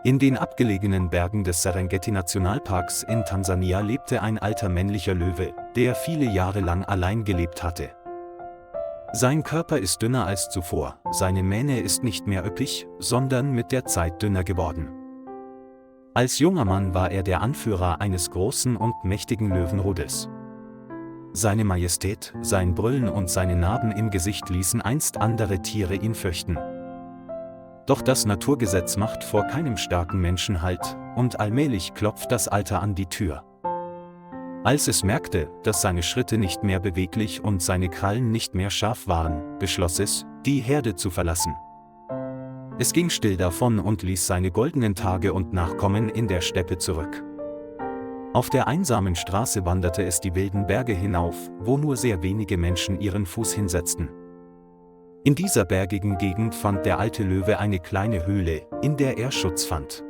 In den abgelegenen Bergen des Serengeti-Nationalparks in Tansania lebte ein alter männlicher Löwe, der viele Jahre lang allein gelebt hatte. Sein Körper ist dünner als zuvor, seine Mähne ist nicht mehr üppig, sondern mit der Zeit dünner geworden. Als junger Mann war er der Anführer eines großen und mächtigen Löwenrudels. Seine Majestät, sein Brüllen und seine Narben im Gesicht ließen einst andere Tiere ihn fürchten. Doch das Naturgesetz macht vor keinem starken Menschen Halt, und allmählich klopft das Alter an die Tür. Als es merkte, dass seine Schritte nicht mehr beweglich und seine Krallen nicht mehr scharf waren, beschloss es, die Herde zu verlassen. Es ging still davon und ließ seine goldenen Tage und Nachkommen in der Steppe zurück. Auf der einsamen Straße wanderte es die wilden Berge hinauf, wo nur sehr wenige Menschen ihren Fuß hinsetzten. In dieser bergigen Gegend fand der alte Löwe eine kleine Höhle, in der er Schutz fand.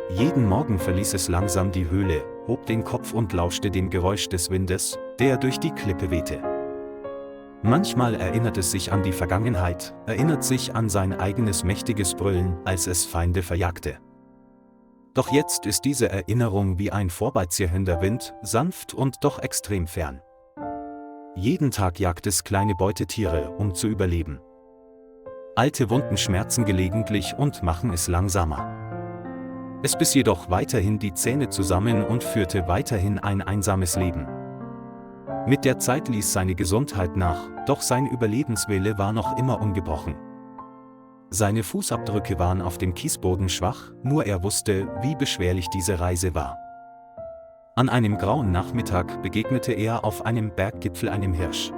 Jeden Morgen verließ es langsam die Höhle, hob den Kopf und lauschte dem Geräusch des Windes, der durch die Klippe wehte. Manchmal erinnert es sich an die Vergangenheit, erinnert sich an sein eigenes mächtiges Brüllen, als es Feinde verjagte. Doch jetzt ist diese Erinnerung wie ein vorbeiziehender Wind, sanft und doch extrem fern. Jeden Tag jagt es kleine Beutetiere, um zu überleben. Alte Wunden schmerzen gelegentlich und machen es langsamer. Es biss jedoch weiterhin die Zähne zusammen und führte weiterhin ein einsames Leben. Mit der Zeit ließ seine Gesundheit nach, doch sein Überlebenswille war noch immer ungebrochen. Seine Fußabdrücke waren auf dem Kiesboden schwach, nur er wusste, wie beschwerlich diese Reise war. An einem grauen Nachmittag begegnete er auf einem Berggipfel einem Hirsch.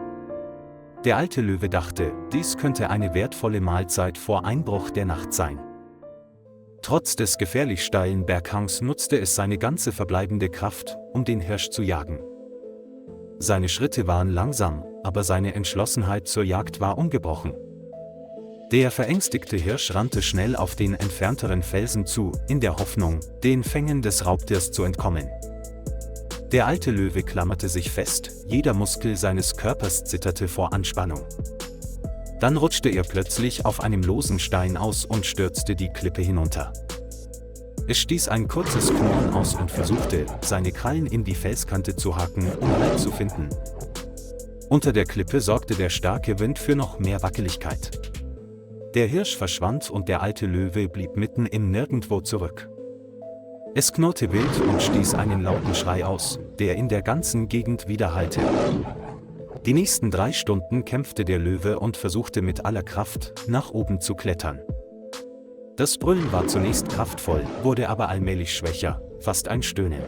Der alte Löwe dachte, dies könnte eine wertvolle Mahlzeit vor Einbruch der Nacht sein. Trotz des gefährlich steilen Berghangs nutzte es seine ganze verbleibende Kraft, um den Hirsch zu jagen. Seine Schritte waren langsam, aber seine Entschlossenheit zur Jagd war ungebrochen. Der verängstigte Hirsch rannte schnell auf den entfernteren Felsen zu, in der Hoffnung, den Fängen des Raubtiers zu entkommen. Der alte Löwe klammerte sich fest, jeder Muskel seines Körpers zitterte vor Anspannung. Dann rutschte er plötzlich auf einem losen Stein aus und stürzte die Klippe hinunter. Es stieß ein kurzes Knurren aus und versuchte, seine Krallen in die Felskante zu haken, um Halt zu finden. Unter der Klippe sorgte der starke Wind für noch mehr Wackeligkeit. Der Hirsch verschwand und der alte Löwe blieb mitten im Nirgendwo zurück. Es knurrte wild und stieß einen lauten Schrei aus, der in der ganzen Gegend widerhallte. Die nächsten 3 Stunden kämpfte der Löwe und versuchte mit aller Kraft, nach oben zu klettern. Das Brüllen war zunächst kraftvoll, wurde aber allmählich schwächer, fast ein Stöhnen.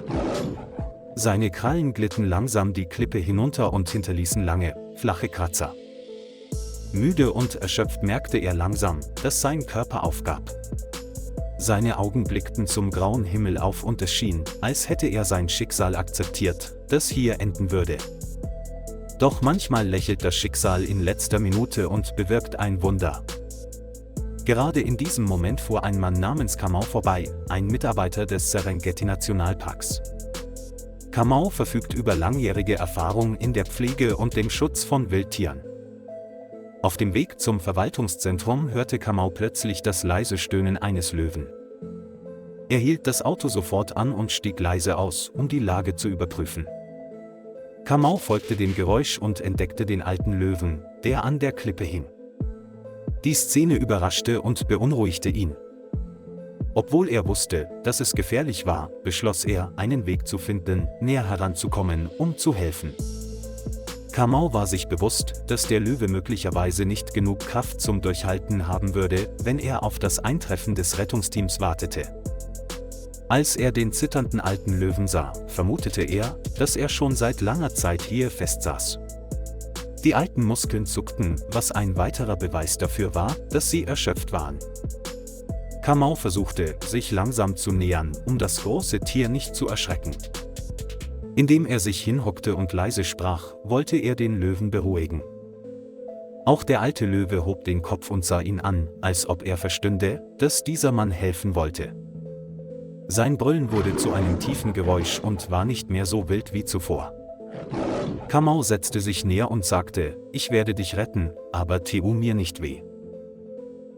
Seine Krallen glitten langsam die Klippe hinunter und hinterließen lange, flache Kratzer. Müde und erschöpft merkte er langsam, dass sein Körper aufgab. Seine Augen blickten zum grauen Himmel auf und es schien, als hätte er sein Schicksal akzeptiert, das hier enden würde. Doch manchmal lächelt das Schicksal in letzter Minute und bewirkt ein Wunder. Gerade in diesem Moment fuhr ein Mann namens Kamau vorbei, ein Mitarbeiter des Serengeti-Nationalparks. Kamau verfügt über langjährige Erfahrung in der Pflege und dem Schutz von Wildtieren. Auf dem Weg zum Verwaltungszentrum hörte Kamau plötzlich das leise Stöhnen eines Löwen. Er hielt das Auto sofort an und stieg leise aus, um die Lage zu überprüfen. Kamau folgte dem Geräusch und entdeckte den alten Löwen, der an der Klippe hing. Die Szene überraschte und beunruhigte ihn. Obwohl er wusste, dass es gefährlich war, beschloss er, einen Weg zu finden, näher heranzukommen, um zu helfen. Kamau war sich bewusst, dass der Löwe möglicherweise nicht genug Kraft zum Durchhalten haben würde, wenn er auf das Eintreffen des Rettungsteams wartete. Als er den zitternden alten Löwen sah, vermutete er, dass er schon seit langer Zeit hier festsaß. Die alten Muskeln zuckten, was ein weiterer Beweis dafür war, dass sie erschöpft waren. Kamau versuchte, sich langsam zu nähern, um das große Tier nicht zu erschrecken. Indem er sich hinhockte und leise sprach, wollte er den Löwen beruhigen. Auch der alte Löwe hob den Kopf und sah ihn an, als ob er verstünde, dass dieser Mann helfen wollte. Sein Brüllen wurde zu einem tiefen Geräusch und war nicht mehr so wild wie zuvor. Kamau setzte sich näher und sagte, ich werde dich retten, aber tu mir nicht weh.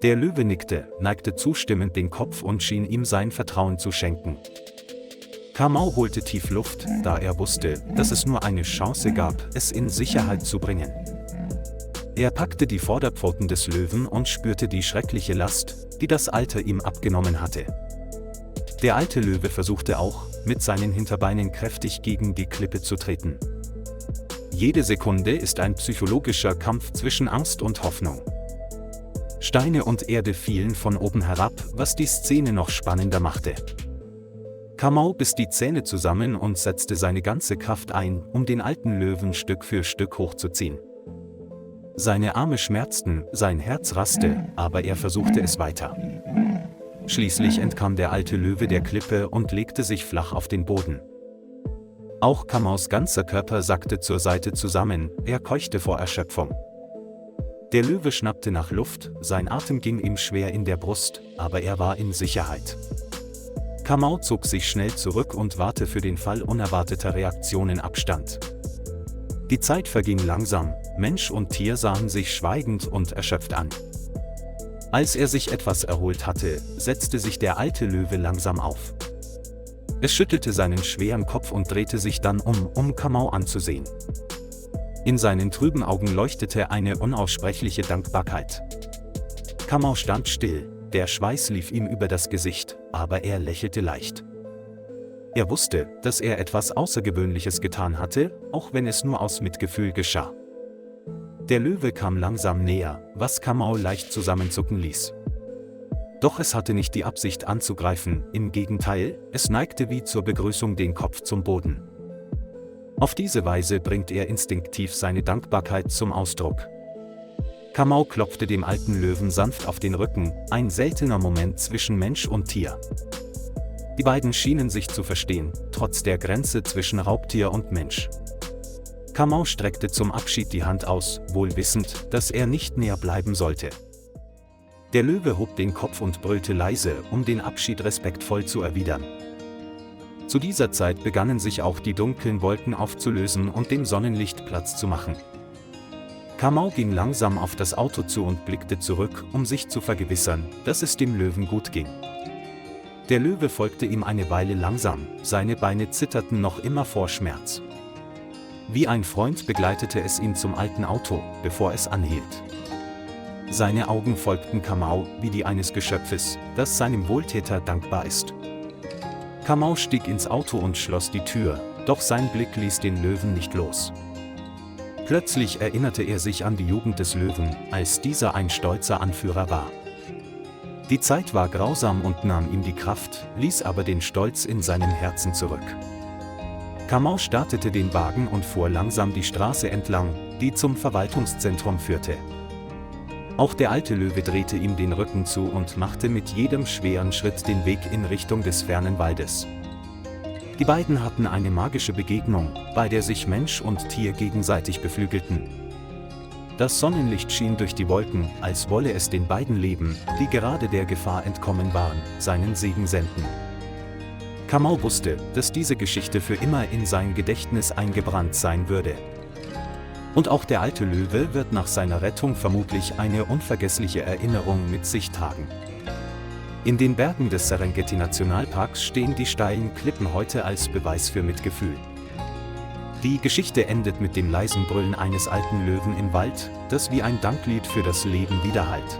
Der Löwe nickte, neigte zustimmend den Kopf und schien ihm sein Vertrauen zu schenken. Kamau holte tief Luft, da er wusste, dass es nur eine Chance gab, es in Sicherheit zu bringen. Er packte die Vorderpfoten des Löwen und spürte die schreckliche Last, die das Alter ihm abgenommen hatte. Der alte Löwe versuchte auch, mit seinen Hinterbeinen kräftig gegen die Klippe zu treten. Jede Sekunde ist ein psychologischer Kampf zwischen Angst und Hoffnung. Steine und Erde fielen von oben herab, was die Szene noch spannender machte. Kamau biss die Zähne zusammen und setzte seine ganze Kraft ein, um den alten Löwen Stück für Stück hochzuziehen. Seine Arme schmerzten, sein Herz raste, aber er versuchte es weiter. Schließlich entkam der alte Löwe der Klippe und legte sich flach auf den Boden. Auch Kamaus ganzer Körper sackte zur Seite zusammen, er keuchte vor Erschöpfung. Der Löwe schnappte nach Luft, sein Atem ging ihm schwer in der Brust, aber er war in Sicherheit. Kamau zog sich schnell zurück und wahrte für den Fall unerwarteter Reaktionen Abstand. Die Zeit verging langsam, Mensch und Tier sahen sich schweigend und erschöpft an. Als er sich etwas erholt hatte, setzte sich der alte Löwe langsam auf. Es schüttelte seinen schweren Kopf und drehte sich dann um Kamau anzusehen. In seinen trüben Augen leuchtete eine unaussprechliche Dankbarkeit. Kamau stand still, der Schweiß lief ihm über das Gesicht, aber er lächelte leicht. Er wusste, dass er etwas Außergewöhnliches getan hatte, auch wenn es nur aus Mitgefühl geschah. Der Löwe kam langsam näher, was Kamau leicht zusammenzucken ließ. Doch es hatte nicht die Absicht anzugreifen, im Gegenteil, es neigte wie zur Begrüßung den Kopf zum Boden. Auf diese Weise bringt er instinktiv seine Dankbarkeit zum Ausdruck. Kamau klopfte dem alten Löwen sanft auf den Rücken, ein seltener Moment zwischen Mensch und Tier. Die beiden schienen sich zu verstehen, trotz der Grenze zwischen Raubtier und Mensch. Kamau streckte zum Abschied die Hand aus, wohl wissend, dass er nicht näher bleiben sollte. Der Löwe hob den Kopf und brüllte leise, um den Abschied respektvoll zu erwidern. Zu dieser Zeit begannen sich auch die dunklen Wolken aufzulösen und dem Sonnenlicht Platz zu machen. Kamau ging langsam auf das Auto zu und blickte zurück, um sich zu vergewissern, dass es dem Löwen gut ging. Der Löwe folgte ihm eine Weile langsam, seine Beine zitterten noch immer vor Schmerz. Wie ein Freund begleitete es ihn zum alten Auto, bevor es anhielt. Seine Augen folgten Kamau wie die eines Geschöpfes, das seinem Wohltäter dankbar ist. Kamau stieg ins Auto und schloss die Tür, doch sein Blick ließ den Löwen nicht los. Plötzlich erinnerte er sich an die Jugend des Löwen, als dieser ein stolzer Anführer war. Die Zeit war grausam und nahm ihm die Kraft, ließ aber den Stolz in seinem Herzen zurück. Kamau startete den Wagen und fuhr langsam die Straße entlang, die zum Verwaltungszentrum führte. Auch der alte Löwe drehte ihm den Rücken zu und machte mit jedem schweren Schritt den Weg in Richtung des fernen Waldes. Die beiden hatten eine magische Begegnung, bei der sich Mensch und Tier gegenseitig beflügelten. Das Sonnenlicht schien durch die Wolken, als wolle es den beiden Leben, die gerade der Gefahr entkommen waren, seinen Segen senden. Kamau wusste, dass diese Geschichte für immer in sein Gedächtnis eingebrannt sein würde. Und auch der alte Löwe wird nach seiner Rettung vermutlich eine unvergessliche Erinnerung mit sich tragen. In den Bergen des Serengeti-Nationalparks stehen die steilen Klippen heute als Beweis für Mitgefühl. Die Geschichte endet mit dem leisen Brüllen eines alten Löwen im Wald, das wie ein Danklied für das Leben widerhallt.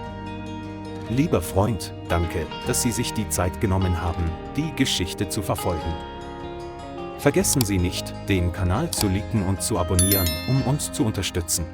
Lieber Freund, danke, dass Sie sich die Zeit genommen haben, die Geschichte zu verfolgen. Vergessen Sie nicht, den Kanal zu liken und zu abonnieren, um uns zu unterstützen.